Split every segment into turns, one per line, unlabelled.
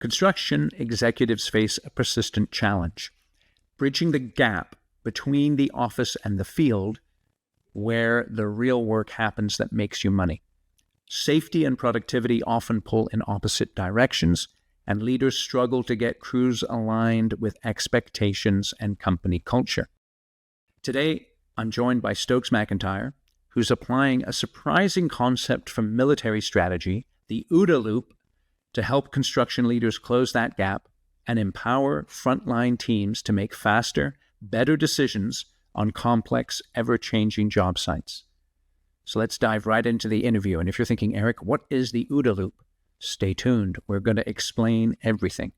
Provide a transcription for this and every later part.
Construction executives face a persistent challenge, bridging the gap between the office and the field where the real work happens that makes you money. Safety and productivity often pull in opposite directions, and leaders struggle to get crews aligned with expectations and company culture. Today, I'm joined by Stokes McIntyre, who's applying a surprising concept from military strategy, the OODA loop, to help construction leaders close that gap and empower frontline teams to make faster, better decisions on complex, ever-changing job sites. So let's dive right into the interview. And if you're thinking, Eric, what is the OODA loop? Stay tuned. We're going to explain everything.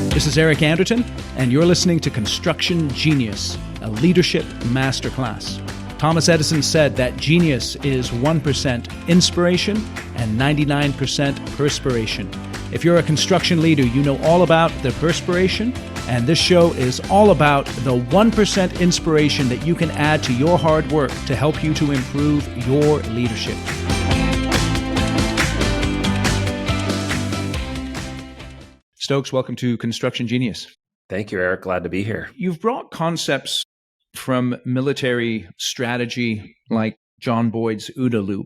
This is Eric Anderton, and you're listening to Construction Genius, a leadership masterclass. Thomas Edison said that genius is 1% inspiration and 99% perspiration. If you're a construction leader, you know all about the perspiration, and this show is all about the 1% inspiration that you can add to your hard work to help you to improve your leadership. Stokes, welcome to Construction Genius.
Thank you, Eric. Glad to be here.
You've brought concepts from military strategy like John Boyd's OODA loop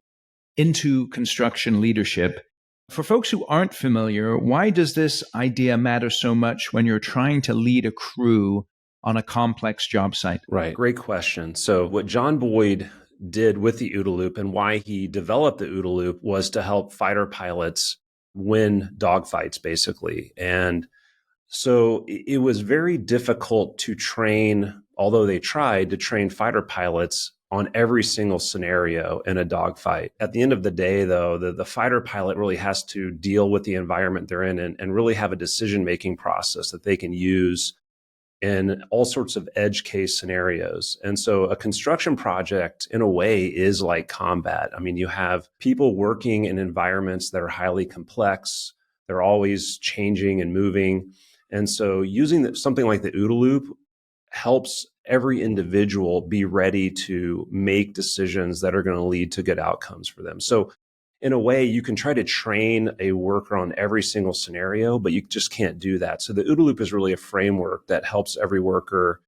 into construction leadership. For folks who aren't familiar, why does this idea matter so much when you're trying to lead a crew on a complex job site?
Right. Great question. So what John Boyd did with the OODA loop and why he developed the OODA loop was to help fighter pilots win dogfights, basically. And so it was very difficult to train, although they tried to train fighter pilots on every single scenario in a dogfight. At the end of the day, though, the fighter pilot really has to deal with the environment they're in and really have a decision-making process that they can use in all sorts of edge case scenarios. And so a construction project, in a way, is like combat. I mean, you have people working in environments that are highly complex. They're always changing and moving. And so using something like the OODA loop helps every individual be ready to make decisions that are going to lead to good outcomes for them. So in a way, you can try to train a worker on every single scenario, but you just can't do that. So the OODA loop is really a framework that helps every worker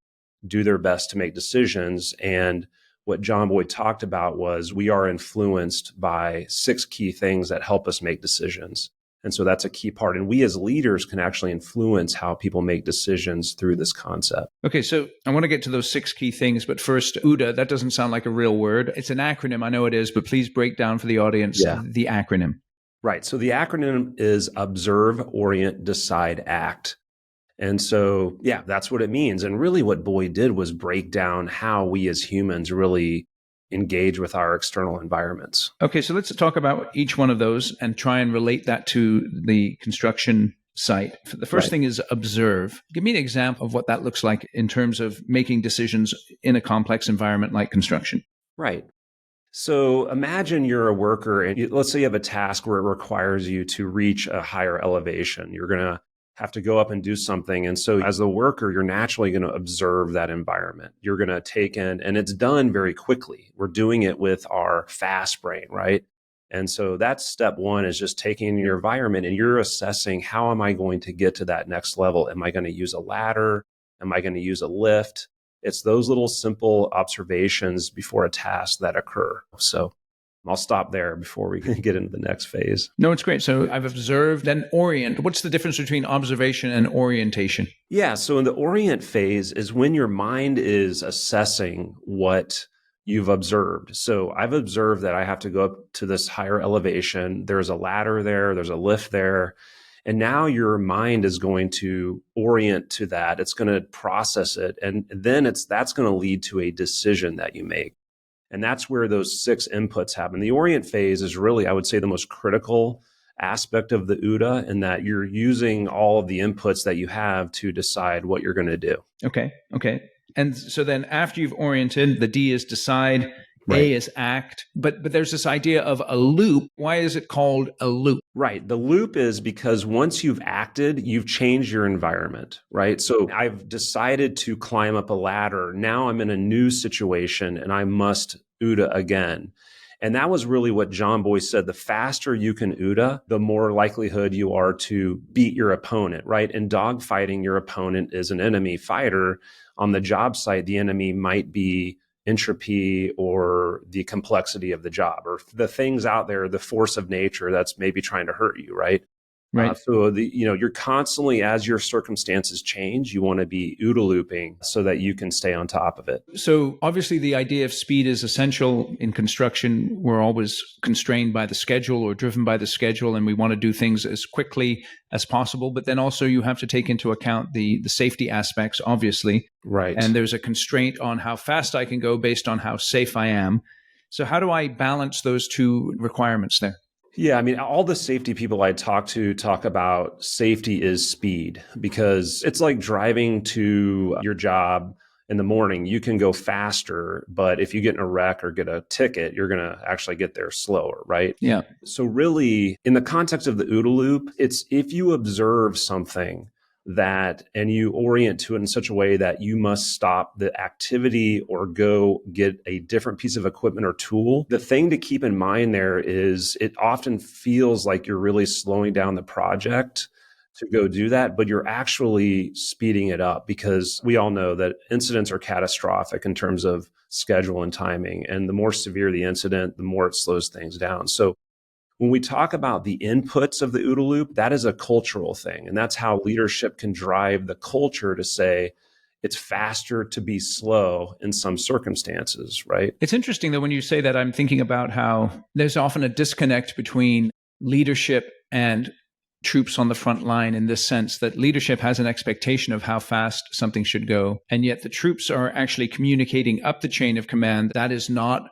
do their best to make decisions. And what John Boyd talked about was we are influenced by 6 key things that help us make decisions. And so that's a key part. And we as leaders can actually influence how people make decisions through this concept.
Okay, so I want to get to those 6 key things. But first, OODA, that doesn't sound like a real word. It's an acronym. I know it is, but please break down for the audience the acronym.
Right. So the acronym is Observe, Orient, Decide, Act. And so, that's what it means. And really what Boyd did was break down how we as humans really engage with our external environments.
Okay, so let's talk about each one of those and try and relate that to the construction site. The first thing is observe. Give me an example of what that looks like in terms of making decisions in a complex environment like construction.
Right. So imagine you're a worker and let's say you have a task where it requires you to reach a higher elevation. You're going to have to go up and do something. And so as a worker, you're naturally going to observe that environment. You're going to take in, and it's done very quickly. We're doing it with our fast brain, right? And so that's step one, is just taking in your environment and you're assessing, how am I going to get to that next level? Am I going to use a ladder? Am I going to use a lift? It's those little simple observations before a task that occur. So I'll stop there before we can get into the next phase.
No, it's great. So I've observed, then orient. What's the difference between observation and orientation?
Yeah. So in the orient phase is when your mind is assessing what you've observed. So I've observed that I have to go up to this higher elevation. There's a ladder there. There's a lift there. And now your mind is going to orient to that. It's going to process it. And then that's going to lead to a decision that you make. And that's where those 6 inputs happen. The orient phase is really, I would say, the most critical aspect of the OODA, in that you're using all of the inputs that you have to decide what you're going to do.
Okay. And so then after you've oriented, the D is decide, A is act, but there's this idea of a loop. Why is it called a loop?
Right. The loop is because once you've acted, you've changed your environment, right? So I've decided to climb up a ladder. Now I'm in a new situation and I must OODA again. And that was really what John Boyd said. The faster you can OODA, the more likelihood you are to beat your opponent, right? In dogfighting, your opponent is an enemy fighter. On the job site, the enemy might be entropy or the complexity of the job or the things out there, the force of nature that's maybe trying to hurt you, right?
Right.
You're constantly, as your circumstances change, you want to be OODA looping so that you can stay on top of it.
So obviously the idea of speed is essential in construction. We're always constrained by the schedule or driven by the schedule, and we want to do things as quickly as possible. But then also you have to take into account the safety aspects, obviously.
Right.
And there's a constraint on how fast I can go based on how safe I am. So how do I balance those two requirements there?
Yeah, I mean, all the safety people I talk to talk about safety is speed because it's like driving to your job in the morning. You can go faster, but if you get in a wreck or get a ticket, you're going to actually get there slower, right?
Yeah.
So really, in the context of the OODA loop, it's if you observe something and you orient to it in such a way that you must stop the activity or go get a different piece of equipment or tool. The thing to keep in mind there is it often feels like you're really slowing down the project to go do that, but you're actually speeding it up because we all know that incidents are catastrophic in terms of schedule and timing. And the more severe the incident, the more it slows things down. So when we talk about the inputs of the OODA loop, that is a cultural thing. And that's how leadership can drive the culture to say it's faster to be slow in some circumstances, right?
It's interesting, though, when you say that, I'm thinking about how there's often a disconnect between leadership and troops on the front line in this sense that leadership has an expectation of how fast something should go. And yet the troops are actually communicating up the chain of command. That is not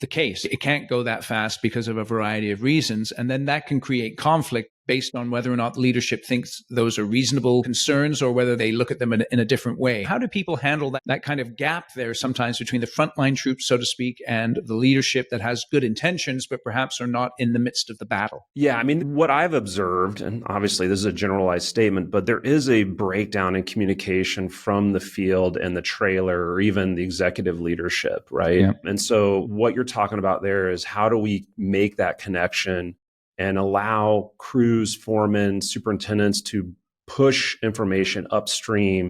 the case. It can't go that fast because of a variety of reasons. And then that can create conflict based on whether or not leadership thinks those are reasonable concerns or whether they look at them in a different way. How do people handle that kind of gap there sometimes between the frontline troops, so to speak, and the leadership that has good intentions, but perhaps are not in the midst of the battle?
Yeah, I mean, what I've observed, and obviously this is a generalized statement, but there is a breakdown in communication from the field and the trailer or even the executive leadership, right?
Yeah.
And so what you're talking about there is how do we make that connection and allow crews, foremen, superintendents to push information upstream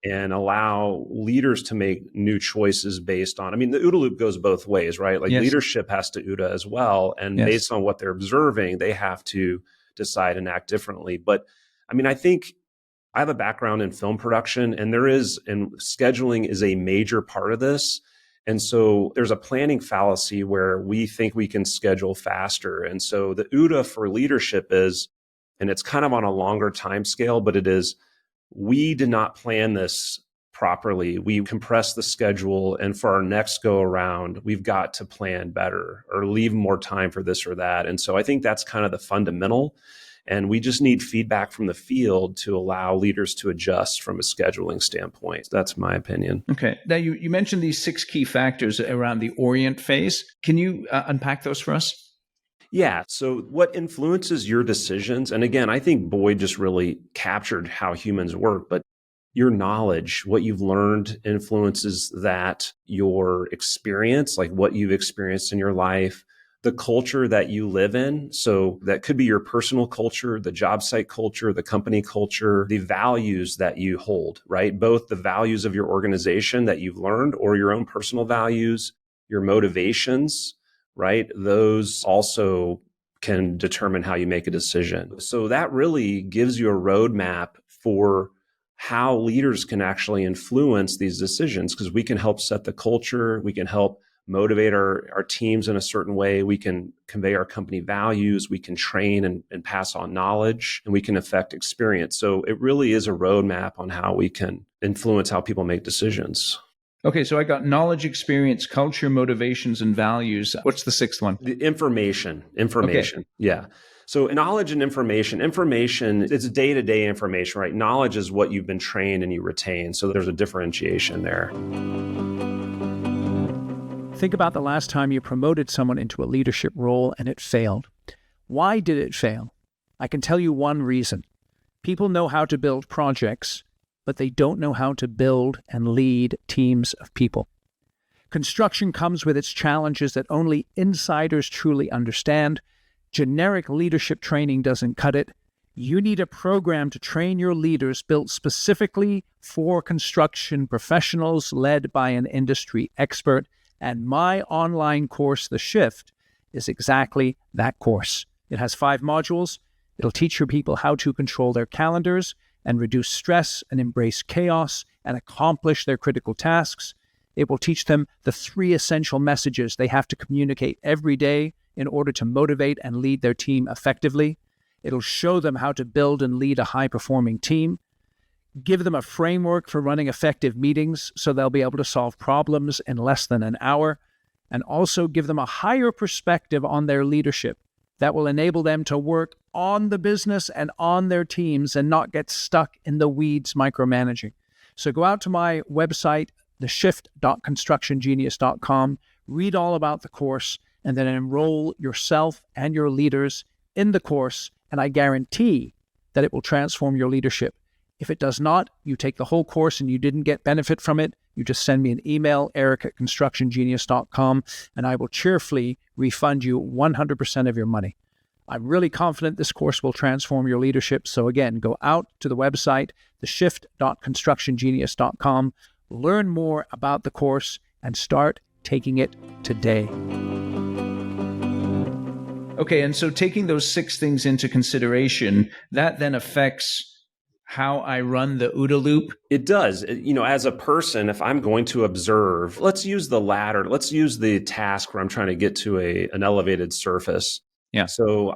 and allow leaders to make new choices based on, I mean, the OODA loop goes both ways, right? Like
Yes.
leadership has to OODA as well. And
Yes.
based on what they're observing, they have to decide and act differently. But I mean, I think I have a background in film production and scheduling is a major part of this. And so there's a planning fallacy where we think we can schedule faster. And so the OODA for leadership is, and it's kind of on a longer time scale, but it is, we did not plan this properly. We compressed the schedule. And for our next go around, we've got to plan better or leave more time for this or that. And so I think that's kind of the fundamental. And we just need feedback from the field to allow leaders to adjust from a scheduling standpoint. That's my opinion.
Okay. Now, you mentioned these 6 key factors around the orient phase. Can you unpack those for us?
Yeah. So what influences your decisions? And again, I think Boyd just really captured how humans work, but your knowledge, what you've learned influences that, your experience, like what you've experienced in your life, the culture that you live in. So that could be your personal culture, the job site culture, the company culture, the values that you hold, right? Both the values of your organization that you've learned or your own personal values, your motivations, right? Those also can determine how you make a decision. So that really gives you a roadmap for how leaders can actually influence these decisions because we can help set the culture. We can help motivate our teams in a certain way. We can convey our company values. We can train and pass on knowledge, and we can affect experience. So it really is a roadmap on how we can influence how people make decisions.
Okay, so I got knowledge, experience, culture, motivations, and values. What's the 6th one?
The information. Okay. Yeah. So knowledge and information, it's day-to-day information, right? Knowledge is what you've been trained and you retain. So there's a differentiation there. Think about the last time you promoted someone into a leadership role and it failed. Why did it fail? I can tell you one reason. People know how to build projects, but they don't know how to build and lead teams of people.
Construction comes with its challenges that only insiders truly understand. Generic leadership training doesn't cut it. You need a program to train your leaders built specifically for construction professionals led by an industry expert. And my online course, The Shift, is exactly that course. It has 5 modules. It'll teach your people how to control their calendars and reduce stress and embrace chaos and accomplish their critical tasks. It will teach them the 3 essential messages they have to communicate every day in order to motivate and lead their team effectively. It'll show them how to build and lead a high-performing team, give them a framework for running effective meetings so they'll be able to solve problems in less than an hour, and also give them a higher perspective on their leadership that will enable them to work on the business and on their teams and not get stuck in the weeds micromanaging. So go out to my website, theshift.constructiongenius.com, read all about the course, and then enroll yourself and your leaders in the course, and I guarantee that it will transform your leadership. If it does not, you take the whole course and you didn't get benefit from it, you just send me an email, eric@constructiongenius.com, and I will cheerfully refund you 100% of your money. I'm really confident this course will transform your leadership. So again, go out to the website, theshift.constructiongenius.com, learn more about the course, and start taking it today. Okay, and so taking those 6 things into consideration, that then affects how I run the OODA loop?
It does. As a person, if I'm going to observe, let's use the ladder. Let's use the task where I'm trying to get to an elevated surface.
Yeah.
So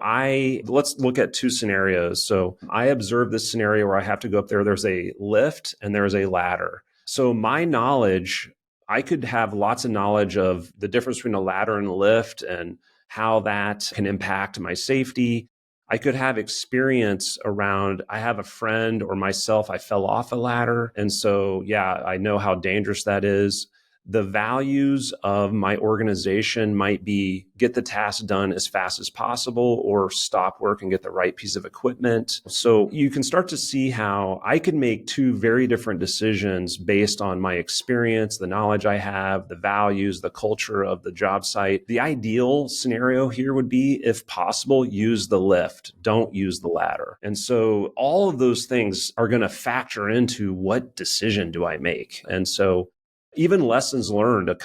let's look at 2 scenarios. So I observe this scenario where I have to go up there. There's a lift and there's a ladder. So my knowledge, I could have lots of knowledge of the difference between a ladder and a lift and how that can impact my safety. I could have experience around, I have a friend or myself, I fell off a ladder. And so, I know how dangerous that is. The values of my organization might be get the task done as fast as possible or stop work and get the right piece of equipment. So you can start to see how I can make 2 very different decisions based on my experience, the knowledge I have, the values, the culture of the job site. The ideal scenario here would be, if possible, use the lift, don't use the ladder. And so all of those things are going to factor into what decision do I make. And so even lessons learned, a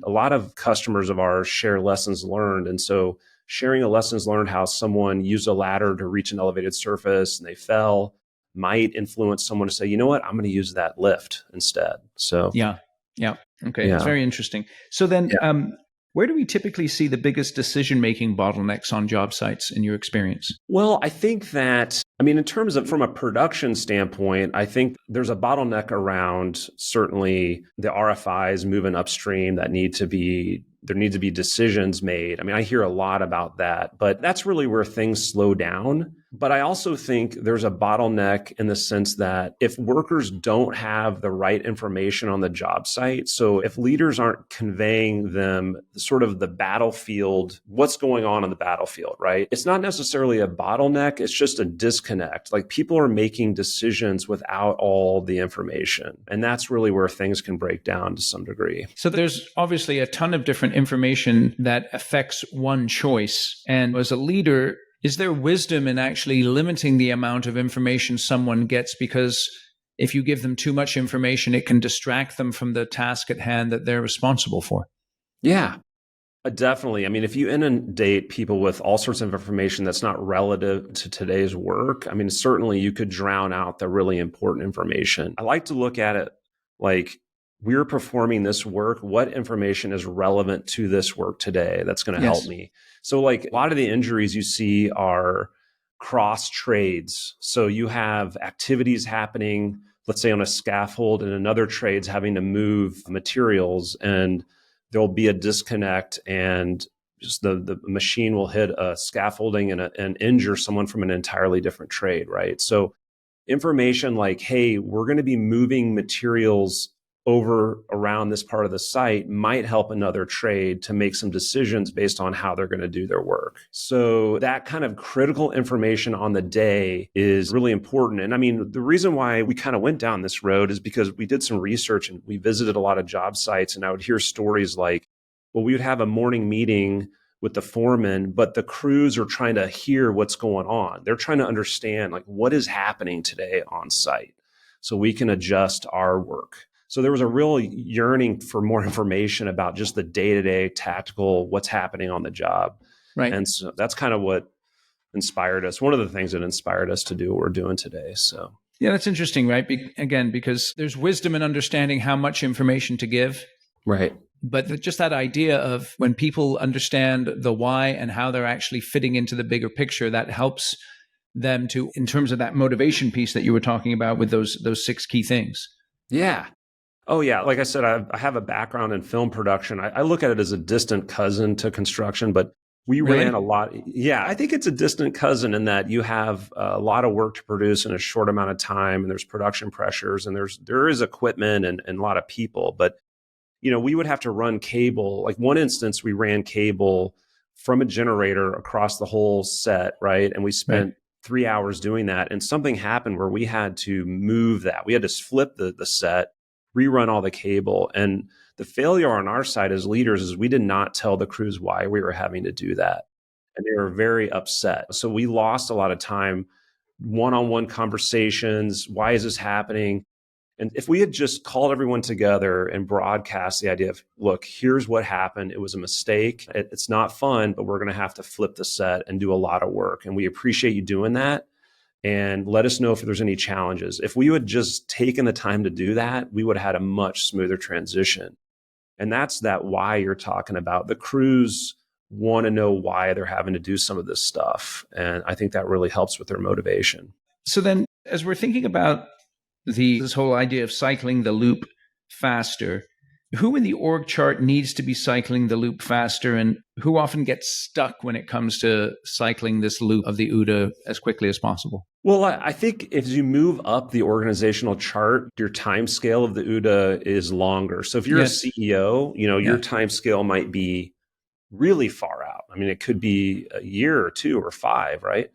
lot of customers of ours share lessons learned. And so sharing a lessons learned, how someone used a ladder to reach an elevated surface and they fell, might influence someone to say, you know what, I'm going to use that lift instead. So
yeah. Okay. It's very interesting. So then where do we typically see the biggest decision-making bottlenecks on job sites in your experience?
Well, I think that, in terms of from a production standpoint, I think there's a bottleneck around certainly the RFIs moving upstream there need to be decisions made. I hear a lot about that, but that's really where things slow down. But I also think there's a bottleneck in the sense that if workers don't have the right information on the job site, so if leaders aren't conveying them sort of the battlefield, what's going on the battlefield, right? It's not necessarily a bottleneck. It's just a disconnect. Like, people are making decisions without all the information. And that's really where things can break down to some degree.
So there's obviously a ton of different information that affects one choice. And as a leader, is there wisdom in actually limiting the amount of information someone gets? Because if you give them too much information, it can distract them from the task at hand that they're responsible for.
Yeah, definitely. If you inundate people with all sorts of information that's not relative to today's work, certainly you could drown out the really important information. I like to look at it like, we're performing this work. What information is relevant to this work today that's going to help me? So like, a lot of the injuries you see are cross trades. So you have activities happening, let's say on a scaffold, and another trade's having to move materials, and there'll be a disconnect, and just the machine will hit a scaffolding and injure someone from an entirely different trade, right? So information like, hey, we're going to be moving materials over around this part of the site might help another trade to make some decisions based on how they're going to do their work. So that kind of critical information on the day is really important. And I mean, the reason why we kind of went down this road is because we did some research and we visited a lot of job sites, and I would hear stories like, well, we would have a morning meeting with the foreman, but the crews are trying to hear what's going on. They're trying to understand like what is happening today on site so we can adjust our work. So there was a real yearning for more information about just the day-to-day tactical, what's happening on the job.
Right.
And so that's kind of what inspired us. One of the things that inspired us to do what we're doing today. So
yeah, that's interesting, right? Again, because there's wisdom in understanding how much information to give.
Right.
But just that idea of when people understand the why and how they're actually fitting into the bigger picture, that helps them to, in terms of that motivation piece that you were talking about with those 6 key things.
Yeah. Oh, yeah. Like I said, I have a background in film production. I look at it as a distant cousin to construction, but we ran a lot. Yeah, I think it's a distant cousin in that you have a lot of work to produce in a short amount of time, and there's production pressures, and there is equipment and a lot of people. But, we would have to run cable. Like one instance, we ran cable from a generator across the whole set, right? And we spent 3 hours doing that. And something happened where we had to move that. We had to flip the set, rerun all the cable. And the failure on our side as leaders is we did not tell the crews why we were having to do that. And they were very upset. So we lost a lot of time, one-on-one conversations. Why is this happening? And if we had just called everyone together and broadcast the idea of, look, here's what happened. It was a mistake. It's not fun, but we're going to have to flip the set and do a lot of work. And we appreciate you doing that. And let us know if there's any challenges. If we had just taken the time to do that, we would have had a much smoother transition. And that's that why you're talking about. The crews want to know why they're having to do some of this stuff. And I think that really helps with their motivation.
So then, as we're thinking about this whole idea of cycling the loop faster, who in the org chart needs to be cycling the loop faster, and who often gets stuck when it comes to cycling this loop of the OODA as quickly as possible?
Well, I think as you move up the organizational chart, your time scale of the OODA is longer. So if you're a CEO, your time scale might be really far out. I mean, it could be a year or 2 or 5, right?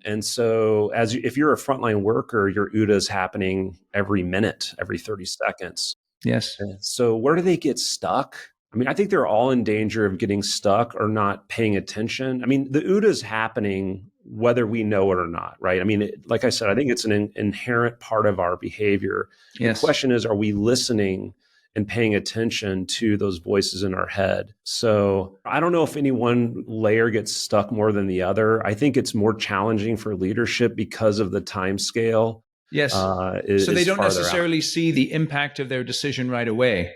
And so if you're a frontline worker, your OODA is happening every minute, every 30 seconds.
Yes.
So where do they get stuck? I mean, I think they're all in danger of getting stuck or not paying attention. I mean, the OODA is happening whether we know it or not, right? I mean, like I said, I think it's an inherent part of our behavior.
Yes.
The question is, are we listening and paying attention to those voices in our head? So I don't know if any one layer gets stuck more than the other. I think it's more challenging for leadership because of the time scale.
Yes. So they don't necessarily see the impact of their decision right away.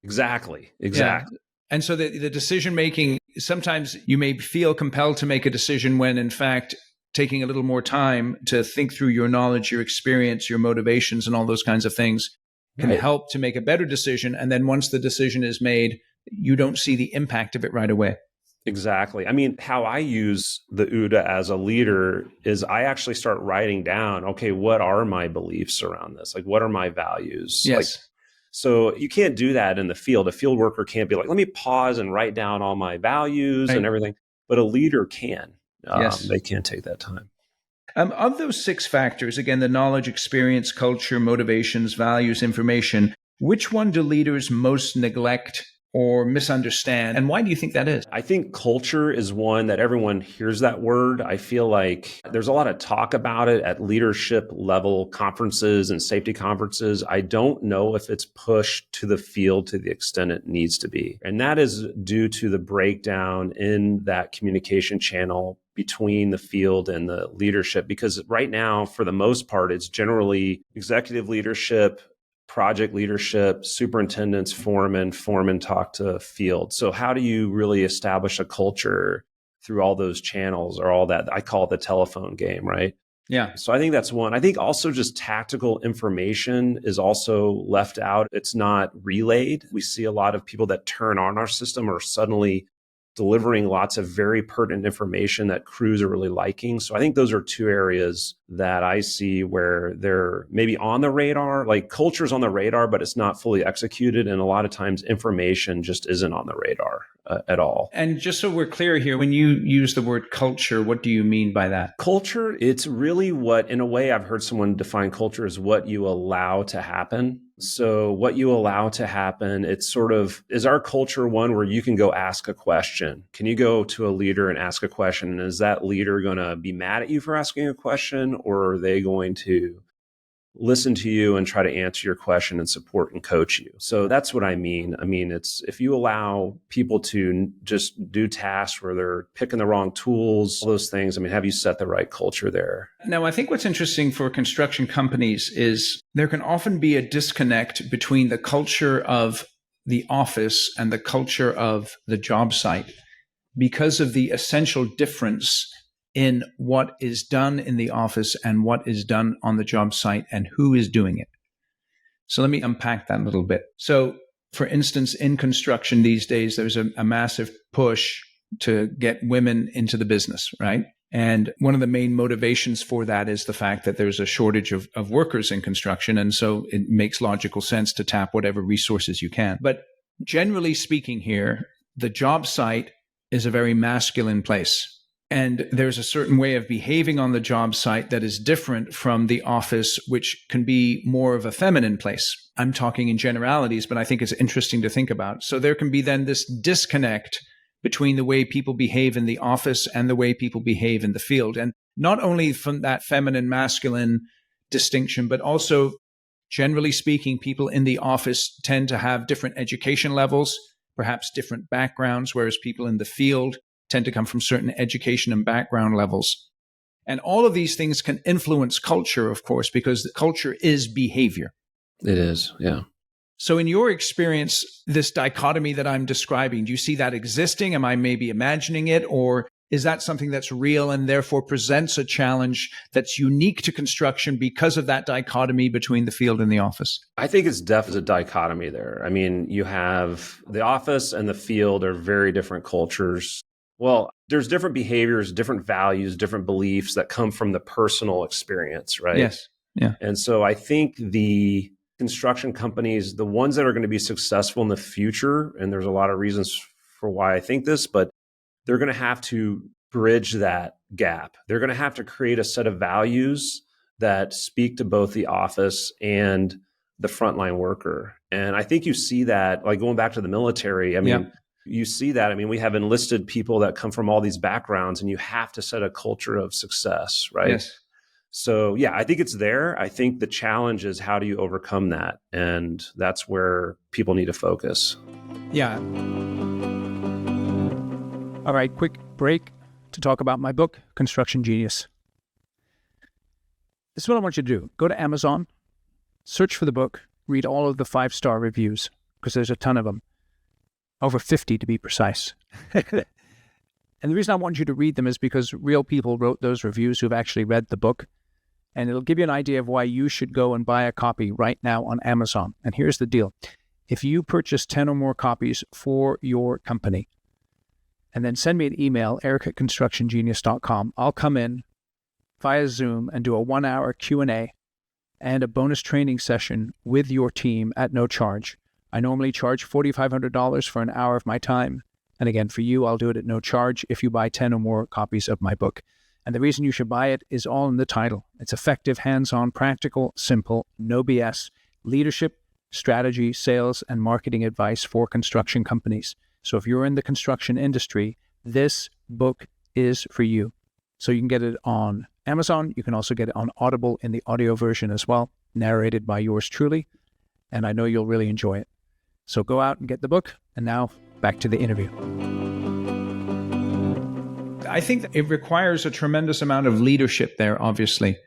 Exactly.
Yeah. And so the decision making, sometimes you may feel compelled to make a decision when, in fact, taking a little more time to think through your knowledge, your experience, your motivations, and all those kinds of things can help to make a better decision. And then once the decision is made, you don't see the impact of it right away.
Exactly. I mean, how I use the OODA as a leader is I actually start writing down, okay, what are my beliefs around this? Like, what are my values?
Yes.
So you can't do that in the field. A field worker can't be like, let me pause and write down all my values and everything. But a leader can. They can take that time.
Of those 6 factors, again, the knowledge, experience, culture, motivations, values, information, which one do leaders most neglect or misunderstand? And why do you think that is?
I think culture is one that everyone hears that word. I feel like there's a lot of talk about it at leadership level conferences and safety conferences. I don't know if it's pushed to the field to the extent it needs to be. And that is due to the breakdown in that communication channel between the field and the leadership. Because right now, for the most part, it's generally executive leadership, project leadership, superintendents, foremen talk to field. So how do you really establish a culture through all those channels or all that? I call it the telephone game, right?
Yeah.
So I think that's one. I think also just tactical information is also left out. It's not relayed. We see a lot of people that turn on our system are suddenly delivering lots of very pertinent information that crews are really liking. So I think those are 2 areas that I see where they're maybe on the radar, like culture's on the radar, but it's not fully executed. And a lot of times information just isn't on the radar at all.
And just so we're clear here, when you use the word culture, what do you mean by that?
Culture, it's really what, in a way, I've heard someone define culture as what you allow to happen. So what you allow to happen, it's sort of, is our culture one where you can go ask a question? Can you go to a leader and ask a question? And is that leader going to be mad at you for asking a question, or are they going to listen to you and try to answer your question and support and coach you? So that's what I mean. I mean, it's if you allow people to just do tasks where they're picking the wrong tools, all those things, I mean, have you set the right culture there?
Now, I think what's interesting for construction companies is there can often be a disconnect between the culture of the office and the culture of the job site because of the essential difference in what is done in the office and what is done on the job site and who is doing it. So let me unpack that a little bit. So, for instance, in construction these days, there's a massive push to get women into the business, right? And one of the main motivations for that is the fact that there's a shortage of workers in construction. And so it makes logical sense to tap whatever resources you can. But generally speaking here, the job site is a very masculine place. And there's a certain way of behaving on the job site that is different from the office, which can be more of a feminine place. I'm talking in generalities, but I think it's interesting to think about. So there can be then this disconnect between the way people behave in the office and the way people behave in the field. And not only from that feminine masculine distinction, but also generally speaking, people in the office tend to have different education levels, perhaps different backgrounds, whereas people in the field tend to come from certain education and background levels. And all of these things can influence culture, of course, because culture is behavior.
It is, yeah.
So in your experience, this dichotomy that I'm describing, do you see that existing? Am I maybe imagining it? Or is that something that's real and therefore presents a challenge that's unique to construction because of that dichotomy between the field and the office?
I think it's definitely a dichotomy there. I mean, you have the office and the field are very different cultures. Well, there's different behaviors, different values, different beliefs that come from the personal experience, right?
Yes. Yeah.
And so I think the construction companies, the ones that are going to be successful in the future, and there's a lot of reasons for why I think this, but they're going to have to bridge that gap. They're going to have to create a set of values that speak to both the office and the frontline worker. And I think you see that, like going back to the military, I mean, you see that. I mean, we have enlisted people that come from all these backgrounds, and you have to set a culture of success, right?
Yes.
So, yeah, I think it's there. I think the challenge is how do you overcome that? And that's where people need to focus.
Yeah.
All right, quick break to talk about my book, Construction Genius. This is what I want you to do. Go to Amazon, search for the book, read all of the 5-star reviews, because there's a ton of them. Over 50 to be precise. And the reason I want you to read them is because real people wrote those reviews who've actually read the book. And it'll give you an idea of why you should go and buy a copy right now on Amazon. And here's the deal. If you purchase 10 or more copies for your company, and then send me an email, eric@constructiongenius.com, I'll come in via Zoom and do a 1-hour Q&A and a bonus training session with your team at no charge. I normally charge $4,500 for an hour of my time. And again, for you, I'll do it at no charge if you buy 10 or more copies of my book. And the reason you should buy it is all in the title. It's effective, hands-on, practical, simple, no BS, leadership, strategy, sales, and marketing advice for construction companies. So if you're in the construction industry, this book is for you. So you can get it on Amazon. You can also get it on Audible in the audio version as well, narrated by yours truly. And I know you'll really enjoy it. So go out and get the book. And now back to the interview.
I think it requires a tremendous amount of leadership there, obviously.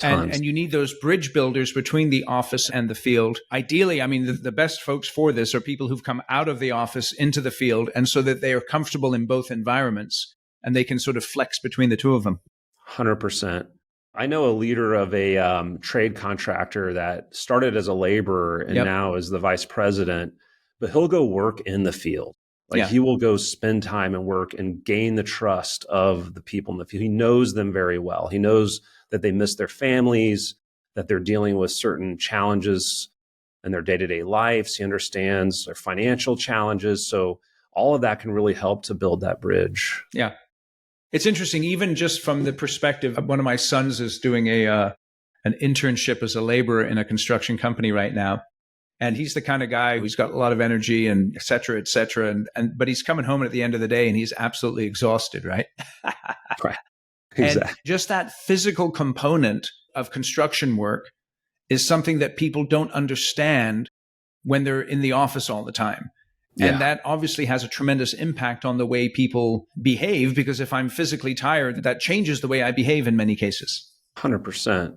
And you need those bridge builders between the office and the field. Ideally, I mean, the best folks for this are people who've come out of the office into the field, and so that they are comfortable in both environments and they can sort of flex between the two of them.
100%. I know a leader of a trade contractor that started as a laborer and now is the vice president, but he'll go work in the field. Like
Yeah.
he will go spend time and work and gain the trust of the people in the field. He knows them very well. He knows that they miss their families, that they're dealing with certain challenges in their day-to-day lives. He understands their financial challenges. So all of that can really help to build that bridge.
Yeah. It's interesting, even just from the perspective of one of my sons is doing an internship as a laborer in a construction company right now. And he's the kind of guy who's got a lot of energy and et cetera, et cetera. But he's coming home at the end of the day and he's absolutely exhausted, right?
Right.
And
Exactly.
just that physical component of construction work is something that people don't understand when they're in the office all the time.
Yeah.
And that obviously has a tremendous impact on the way people behave, because if I'm physically tired, that changes the way I behave in many cases.
100%.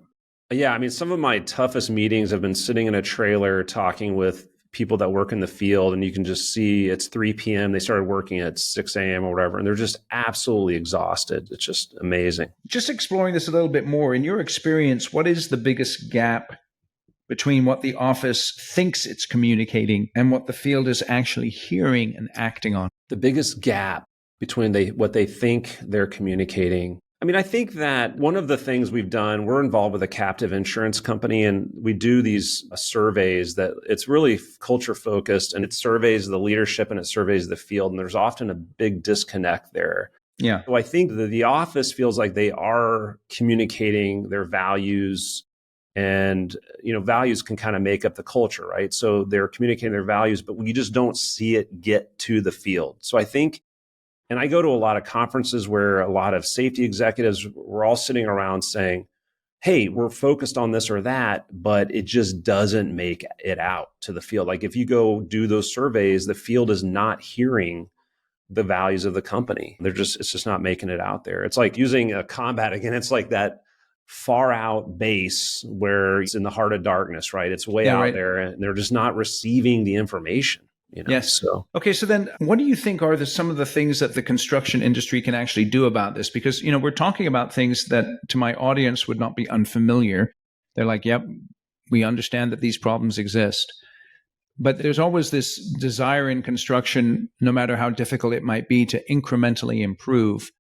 Yeah. I mean, some of my toughest meetings have been sitting in a trailer talking with people that work in the field, and you can just see it's 3 p.m. They started working at 6 a.m. or whatever, and they're just absolutely exhausted. It's just amazing.
Just exploring this a little bit more, in your experience, what is the biggest gap between what the office thinks it's communicating and what the field is actually hearing and acting on?
The biggest gap between what they think they're communicating. I mean, I think that one of the things we've done, we're involved with a captive insurance company, and we do these surveys that it's really culture focused, and it surveys the leadership and it surveys the field. And there's often a big disconnect there.
Yeah.
So I think that the office feels like they are communicating their values, and, values can kind of make up the culture, right? So they're communicating their values, but we just don't see it get to the field. So I think, and I go to a lot of conferences where a lot of safety executives, we're all sitting around saying, hey, we're focused on this or that, but it just doesn't make it out to the field. Like if you go do those surveys, the field is not hearing the values of the company. It's just not making it out there. It's like using a combat again. It's like that far out base where it's in the heart of darkness, right? It's way out there, and they're just not receiving the information.
Yes.
So
okay. So then what do you think are some of the things that the construction industry can actually do about this? Because, we're talking about things that to my audience would not be unfamiliar. They're like, yep, we understand that these problems exist. But there's always this desire in construction, no matter how difficult it might be, to incrementally improve.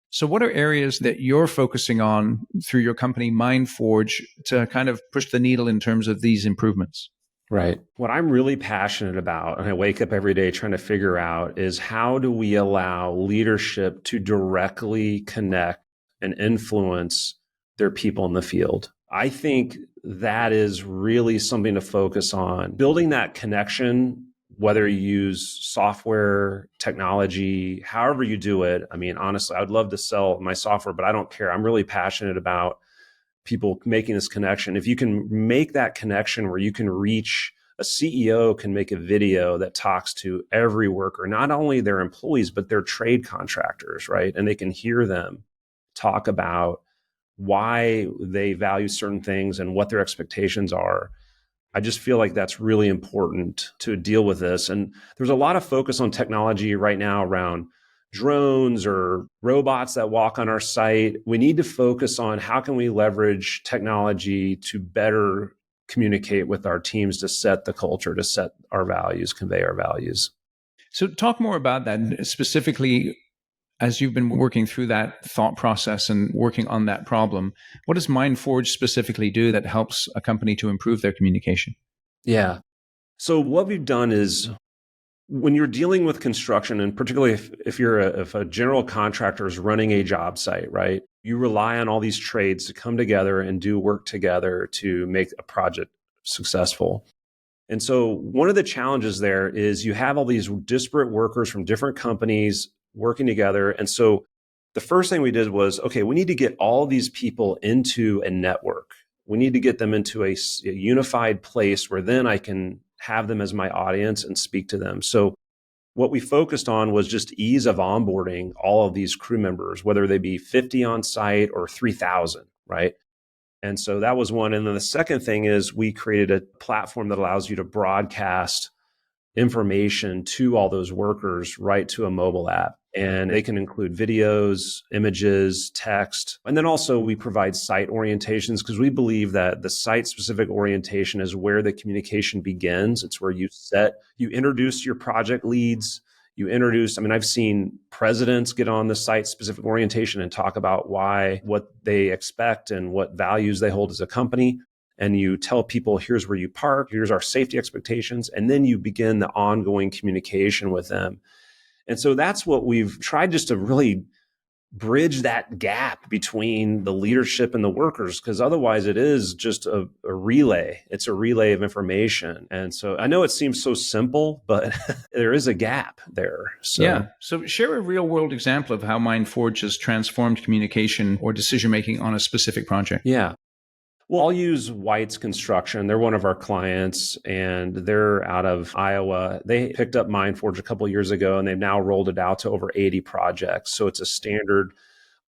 So what are areas that you're focusing on through your company, MindForge, to kind of push the needle in terms of these improvements?
Right. What I'm really passionate about, and I wake up every day trying to figure out, is how do we allow leadership to directly connect and influence their people in the field? I think that is really something to focus on. Building that connection, whether you use software, technology, however you do it. I mean, honestly, I would love to sell my software, but I don't care. I'm really passionate about people making this connection. If you can make that connection where you can reach a CEO, can make a video that talks to every worker, not only their employees, but their trade contractors, right? And they can hear them talk about why they value certain things and what their expectations are. I just feel like that's really important to deal with this. And there's a lot of focus on technology right now around drones or robots that walk on our site. We need to focus on how can we leverage technology to better communicate with our teams, to set the culture, to set our values, convey our values.
So talk more about that specifically as you've been working through that thought process and working on that problem. What does MindForge specifically do that helps a company to improve their communication?
Yeah. So what we've done is, when you're dealing with construction, and particularly if a general contractor is running a job site, right, you rely on all these trades to come together and do work together to make a project successful. And so one of the challenges there is you have all these disparate workers from different companies working together. And so the first thing we did was, okay, we need to get all these people into a network. We need to get them into a unified place where then I can have them as my audience and speak to them. So what we focused on was just ease of onboarding all of these crew members, whether they be 50 on site or 3,000, right? And so that was one. And then the second thing is we created a platform that allows you to broadcast information to all those workers right to a mobile app. And they can include videos, images, text. And then also we provide site orientations, because we believe that the site-specific orientation is where the communication begins. It's where you introduce your project leads, You introduce, I mean, I've seen presidents get on the site-specific orientation and talk about what they expect and what values they hold as a company. And you tell people, here's where you park, here's our safety expectations, and then you begin the ongoing communication with them. And so that's what we've tried, just to really bridge that gap between the leadership and the workers, because otherwise it is just a relay. It's a relay of information. And so I know it seems so simple, but there is a gap there. So.
Yeah. So share a real world example of how MindForge has transformed communication or decision making on a specific project.
Yeah. Well, I'll use White's Construction. They're one of our clients, and they're out of Iowa. They picked up MindForge a couple of years ago, and they've now rolled it out to over 80 projects. So it's a standard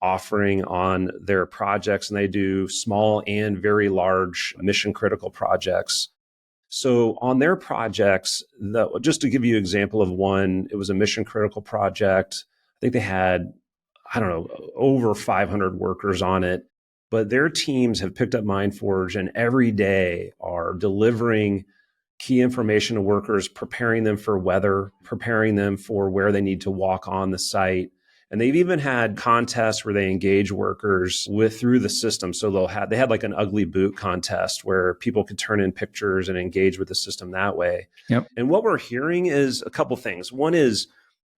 offering on their projects, and they do small and very large mission critical projects. So on their projects, just to give you an example of one, it was a mission critical project. I think they had, over 500 workers on it. But their teams have picked up MindForge and every day are delivering key information to workers, preparing them for weather, preparing them for where they need to walk on the site. And they've even had contests where they engage workers through the system. So they had like an ugly boot contest where people could turn in pictures and engage with the system that way.
Yep.
And what we're hearing is a couple things. One is,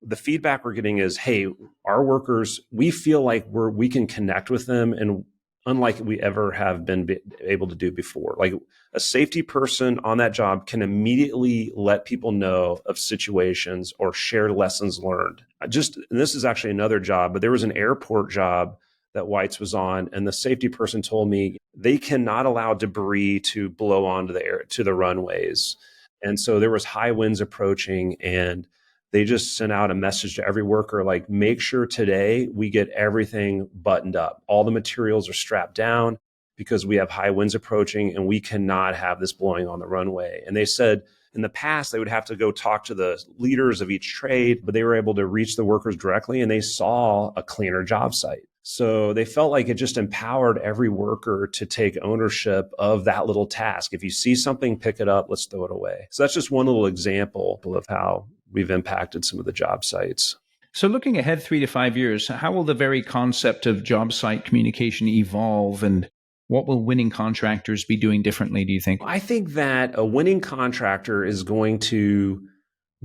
the feedback we're getting is, hey, our workers, we feel like we can connect with them and unlike we ever have been able to do before. Like a safety person on that job can immediately let people know of situations or share lessons learned. And this is actually another job, but there was an airport job that White's was on, and the safety person told me they cannot allow debris to blow onto the runways. And so there was high winds approaching, and they just sent out a message to every worker, like, make sure today we get everything buttoned up. All the materials are strapped down because we have high winds approaching and we cannot have this blowing on the runway. And they said in the past, they would have to go talk to the leaders of each trade, but they were able to reach the workers directly and they saw a cleaner job site. So they felt like it just empowered every worker to take ownership of that little task. If you see something, pick it up, let's throw it away. So that's just one little example of how we've impacted some of the job sites.
So looking ahead 3 to 5 years, how will the very concept of job site communication evolve, and what will winning contractors be doing differently, do you think?
I think that a winning contractor is going to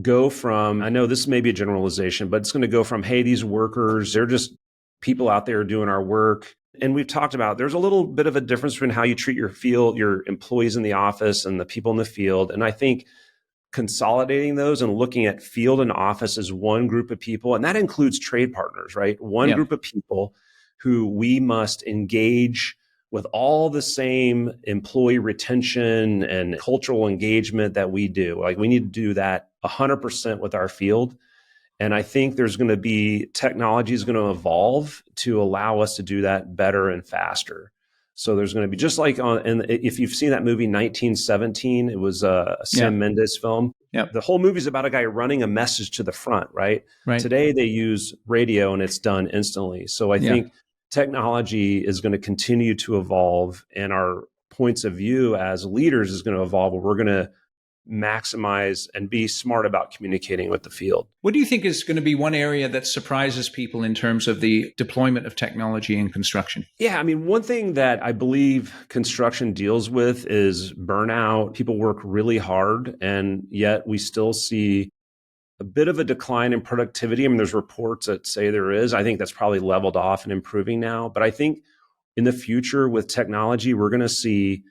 go from, I know this may be a generalization, but it's going to go from, hey, these workers, they're just people out there doing our work. And we've talked about there's a little bit of a difference between how you treat your employees in the office and the people in the field. And I think consolidating those and looking at field and office as one group of people, and that includes trade partners, right? One group of people who we must engage with all the same employee retention and cultural engagement that we do. Like we need to do that 100% with our field. And I think technology is going to evolve to allow us to do that better and faster. So there's going to be, just like and if you've seen that movie 1917, it was a Sam Mendes film.
Yep.
The whole movie is about a guy running a message to the front, right? Today they use radio and it's done instantly. So I think technology is going to continue to evolve, and our points of view as leaders is going to evolve, where we're going to maximize and be smart about communicating with the field.
What do you think is going to be one area that surprises people in terms of the deployment of technology in construction?
Yeah, I mean, one thing that I believe construction deals with is burnout. People work really hard, and yet we still see a bit of a decline in productivity. I mean, there's reports that say there is. I think that's probably leveled off and improving now. But I think in the future with technology, we're going to see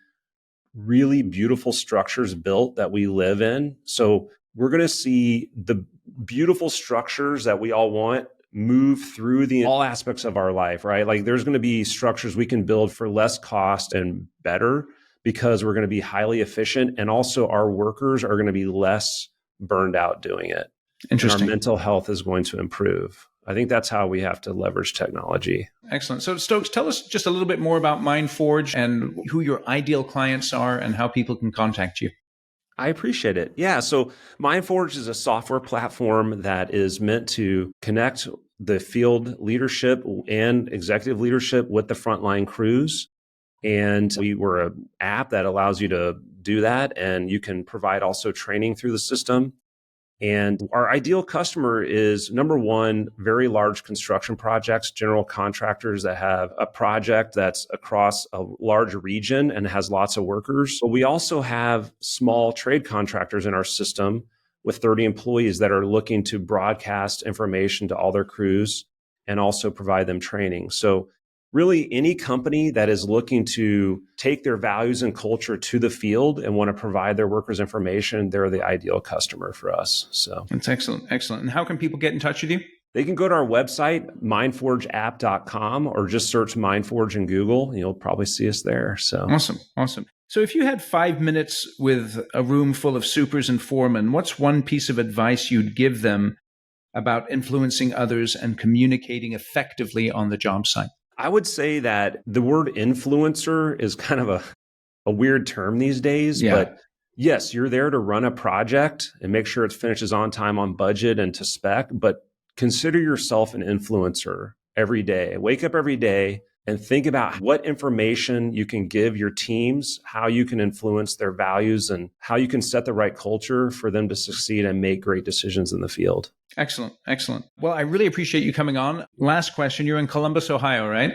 really beautiful structures built that we live in. So we're going to see the beautiful structures that we all want move through all aspects of our life, right? Like there's going to be structures we can build for less cost and better because we're going to be highly efficient. And also our workers are going to be less burned out doing it.
Interesting.
And our mental health is going to improve. I think that's how we have to leverage technology.
Excellent. So Stokes, tell us just a little bit more about MindForge and who your ideal clients are and how people can contact you.
I appreciate it. Yeah. So MindForge is a software platform that is meant to connect the field leadership and executive leadership with the frontline crews. And we're an app that allows you to do that. And you can provide also training through the system. And our ideal customer is, number one, very large construction projects, general contractors that have a project that's across a large region and has lots of workers. But we also have small trade contractors in our system with 30 employees that are looking to broadcast information to all their crews and also provide them training. So really, any company that is looking to take their values and culture to the field and want to provide their workers information, they're the ideal customer for us. So
that's excellent. Excellent. And how can people get in touch with you?
They can go to our website, mindforgeapp.com, or just search Mindforge in Google. You'll probably see us there. So
Awesome. So if you had 5 minutes with a room full of supers and foremen, what's one piece of advice you'd give them about influencing others and communicating effectively on the job site?
I would say that the word influencer is kind of a weird term these days, but yes, you're there to run a project and make sure it finishes on time, on budget, and to spec, but consider yourself an influencer every day. Wake up every day and think about what information you can give your teams, how you can influence their values, and how you can set the right culture for them to succeed and make great decisions in the field.
Excellent. Well, I really appreciate you coming on. Last question. You're in Columbus, Ohio, right?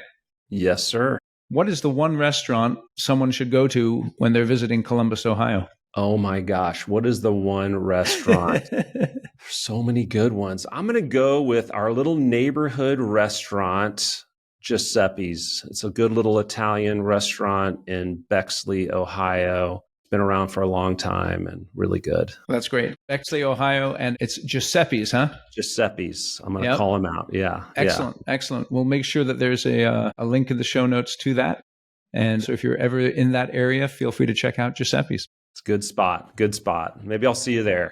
Yes, sir.
What is the one restaurant someone should go to when they're visiting Columbus, Ohio?
Oh my gosh. What is the one restaurant? There's so many good ones. I'm going to go with our little neighborhood restaurant, Giuseppe's. It's a good little Italian restaurant in Bexley, Ohio. Been around for a long time and really good.
That's great. Bexley, Ohio, and it's Giuseppe's, huh?
Giuseppe's. I'm going to call him out. Yeah.
Excellent. We'll make sure that there's a link in the show notes to that. And so if you're ever in that area, feel free to check out Giuseppe's.
It's a good spot. Maybe I'll see you there.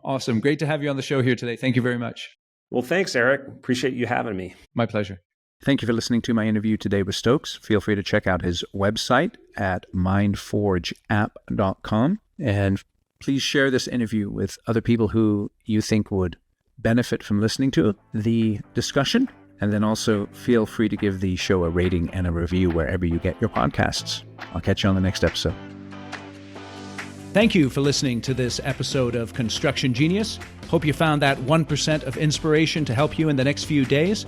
Awesome. Great to have you on the show here today. Thank you very much.
Well, thanks, Eric. Appreciate you having me.
My pleasure.
Thank you for listening to my interview today with Stokes. Feel free to check out his website at mindforgeapp.com. And please share this interview with other people who you think would benefit from listening to the discussion. And then also feel free to give the show a rating and a review wherever you get your podcasts. I'll catch you on the next episode.
Thank you for listening to this episode of Construction Genius. Hope you found that 1% of inspiration to help you in the next few days.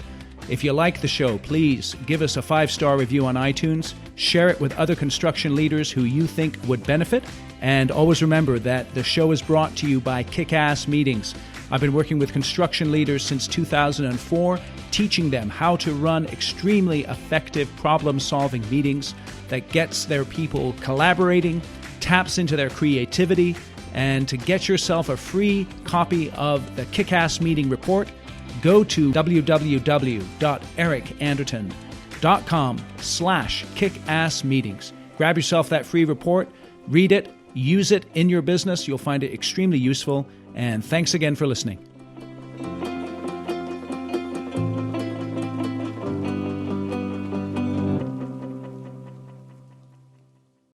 If you like the show, please give us a 5-star review on iTunes, share it with other construction leaders who you think would benefit, and always remember that the show is brought to you by Kick-Ass Meetings. I've been working with construction leaders since 2004, teaching them how to run extremely effective problem-solving meetings that gets their people collaborating, taps into their creativity, and to get yourself a free copy of the Kick-Ass Meeting Report, go to www.ericanderton.com/kickassmeetings. Grab yourself that free report, read it, use it in your business. You'll find it extremely useful. And thanks again for listening.